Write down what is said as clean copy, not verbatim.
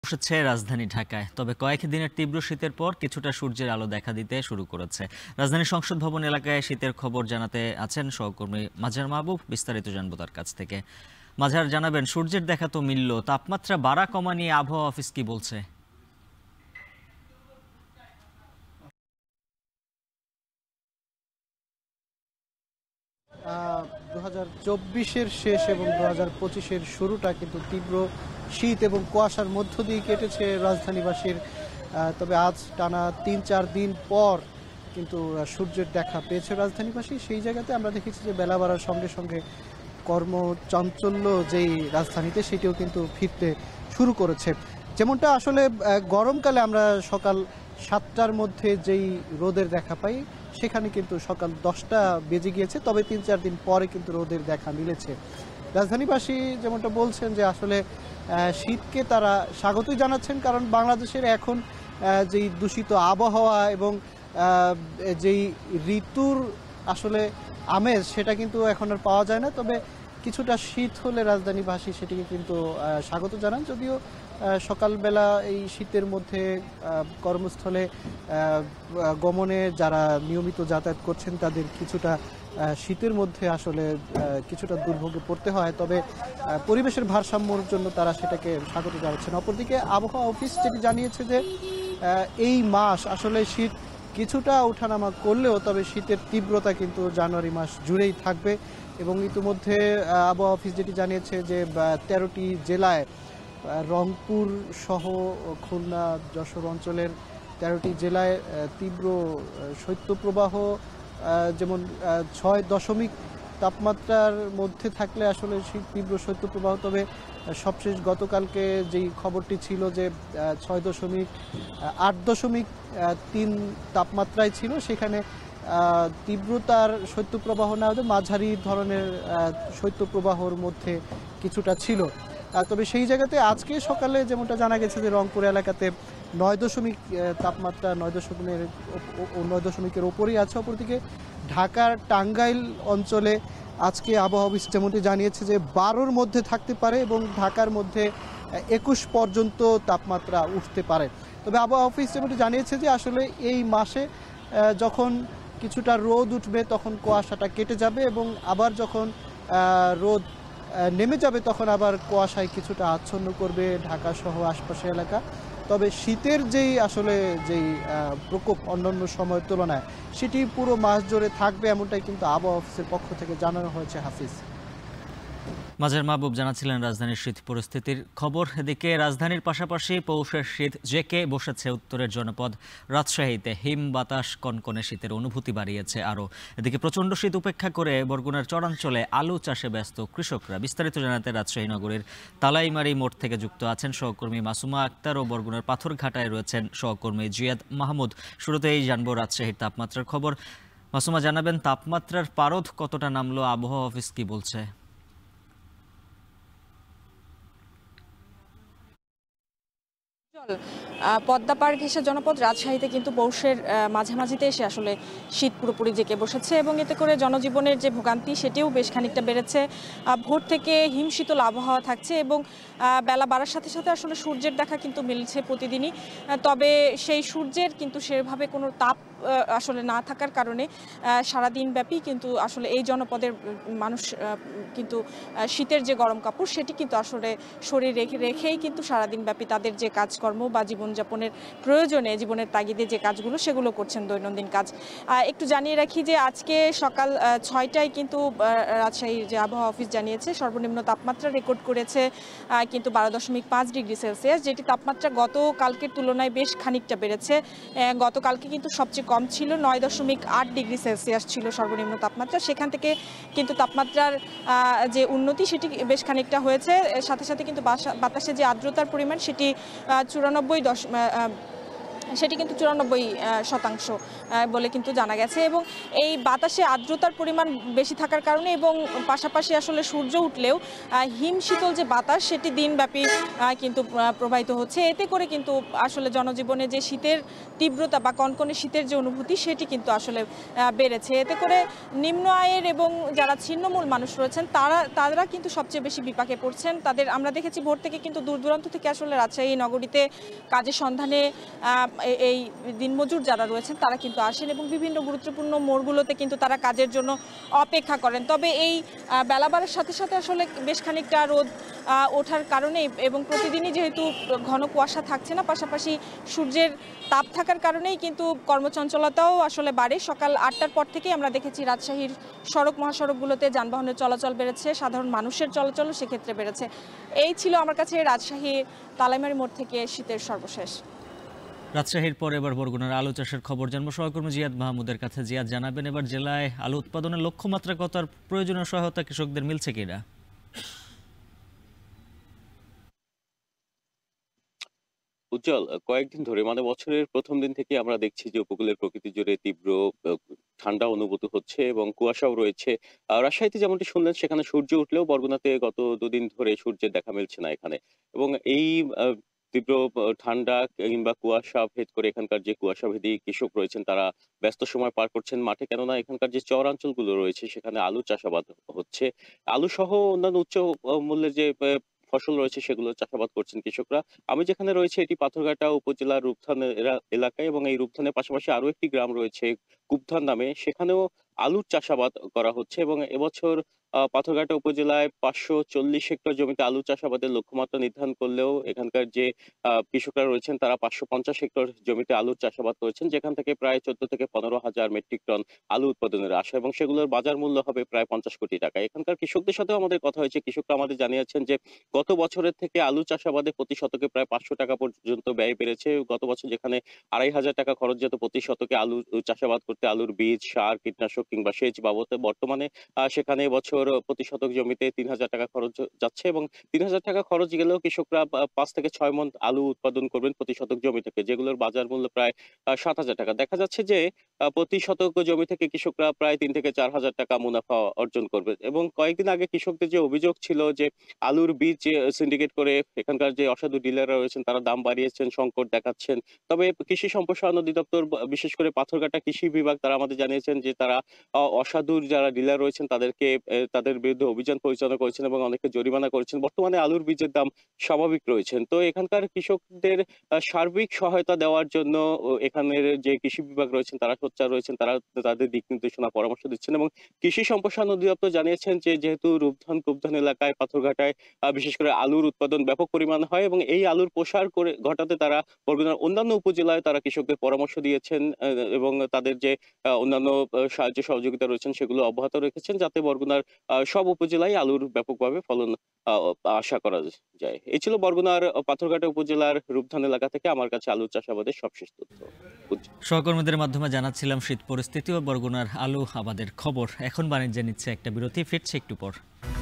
বসেছে রাজধানী ঢাকায়। তবে কয়েক দিনের তীব্র শীতের পর কিছুটা সূর্যের আলো দেখা দিতে শুরু করেছে। রাজধানীর সংসদ ভবন এলাকায় শীতের খবর জানাতে আছেন সহকর্মী মাঝার মাহবুব। বিস্তারিত জানবো তার কাছ থেকে। মাঝার, জানাবেন, সূর্যের দেখা তো মিলল, তাপমাত্রা বাড়া কমা নিয়ে আবহাওয়া অফিস কি বলছে? 2024-এর শেষ এবং 2025-এর শুরুটা কিন্তু তীব্র শীত এবং কুয়াশার মধ্য দিয়ে কেটেছে রাজধানীবাসীর। তবে আজ টানা 3-4 দিন পর কিন্তু সূর্যের দেখা পেয়েছে রাজধানীবাসী। সেই জায়গাতে আমরা দেখেছি যে বেলা বাড়ার সঙ্গে সঙ্গে কর্মচাঞ্চল্য যেই রাজধানীতে সেটিও কিন্তু ফিরতে শুরু করেছে। যেমনটা আসলে গরমকালে আমরা সকাল 7টার মধ্যে যেই রোদের দেখা পাই, সেখানে কিন্তু সকাল 10টা বেজে গিয়েছে। তবে 3-4 দিন পরে কিন্তু রোদের দেখা মিলেছে। রাজধানীবাসী যেমনটা বলছেন যে আসলে শীতকে তারা স্বাগতই জানাচ্ছেন, কারণ বাংলাদেশের এখন যেই দূষিত আবহাওয়া এবং যেই ঋতুর আসলে আমেজ সেটা কিন্তু এখন আর পাওয়া যায় না। তবে কিছুটা শীত হলে রাজধানীবাসী সেটিকে কিন্তু স্বাগত জানান। যদিও সকালবেলা এই শীতের মধ্যে কর্মস্থলে গমনে যারা নিয়মিত যাতায়াত করছেন তাদের কিছুটা শীতের মধ্যে আসলে কিছুটা দুর্ভোগে পড়তে হয়। তবে পরিবেশের ভারসাম্যর জন্য তারা সেটাকে স্বাগত জানাচ্ছেন। অপরদিকে আবহাওয়া অফিস যেটি জানিয়েছে যে এই মাস আসলে শীত কিছুটা ওঠানামা করলেও তবে শীতের তীব্রতা কিন্তু জানুয়ারি মাস জুড়েই থাকবে। এবং ইতিমধ্যে আবহাওয়া অফিস যেটি জানিয়েছে যে 13টি জেলায়, রংপুর সহ খুলনা, যশোর অঞ্চলের 13টি জেলায় তীব্র শৈত্যপ্রবাহ, যেমন 6 তাপমাত্রার মধ্যে থাকলে আসলে তীব্র শৈত্যপ্রবাহ। তবে সবশেষ গতকালকে যেই খবরটি ছিল যে 8.3 তাপমাত্রায় ছিল, সেখানে তীব্রতার শৈত্যপ্রবাহ না হলে মাঝারি ধরনের শৈত্যপ্রবাহর মধ্যে কিছুটা ছিল। তবে সেই জায়গাতে আজকে সকালে যেমনটা জানা গেছে যে রংপুর এলাকাতে 9 তাপমাত্রা 9.এর ওপরেই আছে। অপরদিকে ঢাকার টাঙ্গাইল অঞ্চলে আজকে আবহাওয়া অফিস যেমনটি জানিয়েছে যে 12-র মধ্যে থাকতে পারে এবং ঢাকার মধ্যে 21 পর্যন্ত তাপমাত্রা উঠতে পারে। তবে আবহাওয়া অফিস যেমনটি জানিয়েছে যে আসলে এই মাসে যখন কিছুটা রোদ উঠবে তখন কুয়াশাটা কেটে যাবে এবং আবার যখন রোদ নেমে যাবে তখন আবার কুয়াশায় কিছুটা আচ্ছন্ন করবে ঢাকা সহ আশপাশের এলাকা। তবে শীতের যেই প্রকোপ অন্যান্য সময়ের তুলনায় সেটি পুরো মাস জুড়ে থাকবে, এমনটাই কিন্তু আবহাওয়া অফিসের পক্ষ থেকে জানানো হয়েছে। হাফিজ। মাঝার মাহবুব জানাচ্ছিলেন রাজধানীর শীত পরিস্থিতির খবর। এদিকে রাজধানীর পাশাপাশি পৌষের শীত জেঁকে বসেছে উত্তরের জনপদ রাজশাহীতে। হিম বাতাস কনকনে শীতের অনুভূতি বাড়িয়েছে আরও। এদিকে প্রচণ্ড শীত উপেক্ষা করে বরগুনার চরাঞ্চলে আলু চাষে ব্যস্ত কৃষকরা। বিস্তারিত জানাতে রাজশাহী নগরীর তালাইমারি মোড় থেকে যুক্ত আছেন সহকর্মী মাসুমা আক্তার ও বরগুনার পাথরঘাটায় রয়েছেন সহকর্মী জিয়াদ মাহমুদ। শুরুতেই জানবো রাজশাহীর তাপমাত্রার খবর। মাসুমা, জানাবেন তাপমাত্রার পারদ কতটা নামলো, আবহাওয়া অফিস কি বলছে? পদ্মা পার ঘেঁষে জনপদ রাজশাহীতে কিন্তু পৌষের মাঝামাঝিতে এসে আসলে শীত পুরোপুরি জেঁকে বসেছে এবং এতে করে জনজীবনের যে ভোগান্তি সেটিও বেশ খানিকটা বেড়েছে। ভোর থেকে হিমশীতল আবহাওয়া থাকছে এবং বেলা বাড়ার সাথে সাথে আসলে সূর্যের দেখা কিন্তু মিলছে প্রতিদিনই। তবে সেই সূর্যের কিন্তু সেভাবে কোনো তাপ আসলে না থাকার কারণে সারাদিন ব্যাপী কিন্তু আসলে এই জনপদের মানুষ কিন্তু শীতের যে গরম কাপড় সেটি কিন্তু আসলে শরীর রেখেই কিন্তু সারাদিন ব্যাপী তাদের যে কাজকর্ম বা জীবনযাপনের প্রয়োজনে, জীবনের তাগিদে যে কাজগুলো সেগুলো করছেন, দৈনন্দিন কাজ। একটু জানিয়ে রাখি যে আজকে সকাল 6টায় কিন্তু রাজশাহীর যে আবহাওয়া অফিস জানিয়েছে সর্বনিম্ন তাপমাত্রা রেকর্ড করেছে কিন্তু 12.5 ডিগ্রি সেলসিয়াস, যেটি তাপমাত্রা গতকালকের তুলনায় বেশ খানিকটা বেড়েছে। গতকালকে কিন্তু সবচেয়ে কম ছিল, 9.8 ডিগ্রি সেলসিয়াস ছিল সর্বনিম্ন তাপমাত্রা। সেখান থেকে কিন্তু তাপমাত্রার যে উন্নতি সেটি বেশ খানিকটা হয়েছে। সাথে সাথে কিন্তু বাতাসে যে আর্দ্রতার পরিমাণ সেটি সেটি কিন্তু 94% বলে কিন্তু জানা গেছে। এবং এই বাতাসে আর্দ্রতার পরিমাণ বেশি থাকার কারণে এবং পাশাপাশি আসলে সূর্য উঠলেও হিম শীতল যে বাতাস সেটি দিনব্যাপী কিন্তু প্রবাহিত হচ্ছে। এতে করে কিন্তু আসলে জনজীবনে যে শীতের তীব্রতা বা কনকনে শীতের যে অনুভূতি সেটি কিন্তু আসলে বেড়েছে। এতে করে নিম্ন আয়ের এবং যারা ছিন্নমূল মানুষ রয়েছেন তারা কিন্তু সবচেয়ে বেশি বিপাকে পড়ছেন। আমরা দেখেছি ভোর থেকে কিন্তু দূর দূরান্ত থেকে আসলে রাজশাহী নগরীতে কাজের সন্ধানে এই দিনমজুর যারা রয়েছেন তারা কিন্তু আসেন এবং বিভিন্ন গুরুত্বপূর্ণ মোড়গুলোতে কিন্তু তারা কাজের জন্য অপেক্ষা করেন। তবে এই বেলা বাড়ার সাথে সাথে আসলে বেশ খানিকটা রোদ ওঠার কারণে এবং প্রতিদিনই যেহেতু ঘন কুয়াশা থাকছে না, পাশাপাশি সূর্যের তাপ থাকার কারণেই কিন্তু কর্মচঞ্চলতাও আসলে বাড়ে। সকাল 8টার পর থেকেই আমরা দেখেছি রাজশাহীর সড়ক মহাসড়কগুলোতে যানবাহনের চলাচল বেড়েছে, সাধারণ মানুষের চলাচলও সেক্ষেত্রে বেড়েছে। এই ছিল আমার কাছে রাজশাহী তালাইমারি মোড় থেকে শীতের সর্বশেষ। রাজশাহীর পর এবার বরগুনার আলু চাষের খবর জানবো সহকর্মী জিয়াদ মাহমুদের কাছে। জিয়াদ, জানাবেন এবার জেলায় আলু উৎপাদনের লক্ষ্যমাত্রা কত আর প্রয়োজনীয় সহায়তা কৃষকদের মিলছে কিনা? উজ্জ্বল, কয়েকদিন ধরে মানে বছরের প্রথম দিন থেকে আমরা দেখছি যে উপকূলের প্রকৃতি জুড়ে তীব্র ঠান্ডা অনুভূত হচ্ছে এবং কুয়াশাও রয়েছে। রাজশাহীতে যেমনটি শুনলেন সেখানে সূর্য উঠলেও বরগুনাতে গত দুদিন ধরে সূর্যের দেখা মিলছে না এখানে। এবং এই তীব্র ঠান্ডা কিংবা কুয়াশা ভেদ করে এখানকার যে কুয়াশাভেদী কৃষক রয়েছেন তারা ব্যস্ত সময় পার করছেন মাঠে, কেননা এখানকার যে চরাঞ্চলগুলো রয়েছে সেখানে আলু চাষাবাদ হচ্ছে। আলু সহ অন্যান্য উচ্চ মূল্যের যে ফসল রয়েছে সেগুলো চাষাবাদ করছেন কৃষকরা। আমি যেখানে রয়েছে এটি পাথরঘাটা উপজেলার রূপথান এলাকায় এবং এই রূপথানের পাশাপাশি আরো একটি গ্রাম রয়েছে কুবধান নামে, সেখানেও আলুর চাষাবাদ করা হচ্ছে এবং এবছর পাথরঘাটা উপজেলায় 540 হেক্টর জমিতে আলু চাষাবাদের লক্ষ্যমাত্রা নির্ধারণ করলেও এখানকার যে কৃষকরা রয়েছেন তারা 550 হেক্টর জমিতে আলুর চাষাবাদ করেছেন, যেখান থেকে প্রায় 14 থেকে 15,000 মেট্রিক টন আলু উৎপাদনের আশা এবং সেগুলোর বাজার মূল্য হবে প্রায় 50 কোটি টাকা। এখানকার কৃষকদের সাথেও আমাদের কথা হয়েছে। কৃষকরা আমাদের জানিয়েছেন যে গত বছরের থেকে আলু চাষাবাদে প্রতি শতকে প্রায় 500 টাকা পর্যন্ত ব্যয় বেড়েছে। গত বছর যেখানে 2,500 টাকা খরচ যেত প্রতি শতকে আলু চাষাবাদ করতে, আলুর বীজ, সার, কীটনাশক কিংবা সেচ বাবদে, বর্তমানে সেখানে এবছর প্রতি শতক জমিতে 3,000 টাকা খরচ যাচ্ছে এবং 3,000 টাকা খরচ গেলেও কৃষকরা 5 থেকে 6 মণ আলু উৎপাদন করবেন প্রতি শতক জমি থেকে, যেগুলোর বাজার মূল্য প্রায় 7,000 টাকা। দেখা যাচ্ছে যে প্রতি শতক জমি থেকে কৃষকরা প্রায় 3 থেকে 4,000 টাকা মুনাফা অর্জন করবে। এবং কয়েকদিন আগে কৃষকদের যে অভিযোগ ছিল যে আলুর বীজ সিন্ডিকেট করে এখানকার যে অসাধু ডিলাররা রয়েছেন তারা দাম বাড়িয়েছেন, সংকট দেখাচ্ছেন। তবে কৃষি সম্প্রসারণ অধিদপ্তর বিশেষ করে পাথরঘাটা কৃষি বিভাগ তারা আমাদের জানিয়েছেন যে তারা অসাধু যারা ডিলার রয়েছেন তাদেরকে তাদের বিরুদ্ধে অভিযান পরিচালনা করেছেন এবং অনেককে জরিমানা করেছেন। বর্তমানে আলুর বীজের দাম স্বাভাবিক রয়েছেন। তো এখানকার কৃষকদের সার্বিক সহায়তা দেওয়ার জন্য এখানের যে কৃষি বিভাগ রয়েছেন তারা সোচ্চার রয়েছেন, তারা তাদের দিক নির্দেশনা পরামর্শ দিচ্ছেন এবং কৃষি সম্প্রসারণ অধিদপ্তর জানিয়েছেন যে যেহেতু রূপধান কুবধান এলাকায় পাথরঘাটায় বিশেষ করে আলুর উৎপাদন ব্যাপক পরিমাণ হয় এবং এই আলুর প্রসার করে ঘটাতে তারা বরগুনার অন্যান্য উপজেলায় তারা কৃষকদের পরামর্শ দিয়েছেন এবং তাদের যে অন্যান্য সাহায্য সহযোগিতা রয়েছেন সেগুলো অব্যাহত রেখেছেন, যাতে বরগুনার সব উপজেলায় আলুর ব্যাপকভাবে ফলন আশা করা যায়। এই ছিল বরগুনার পাথরঘাটা উপজেলার রূপধান এলাকা থেকে আমার কাছে আলু চাষাবাদের সবশেষ তথ্য। সহকর্মীদের মাধ্যমে জানাচ্ছিলাম শীত পরিস্থিতি ও বরগুনার আলু আবাদের খবর। এখন বাণিজ্যে নিচ্ছে একটা বিরতি, ফিরছে একটু পর।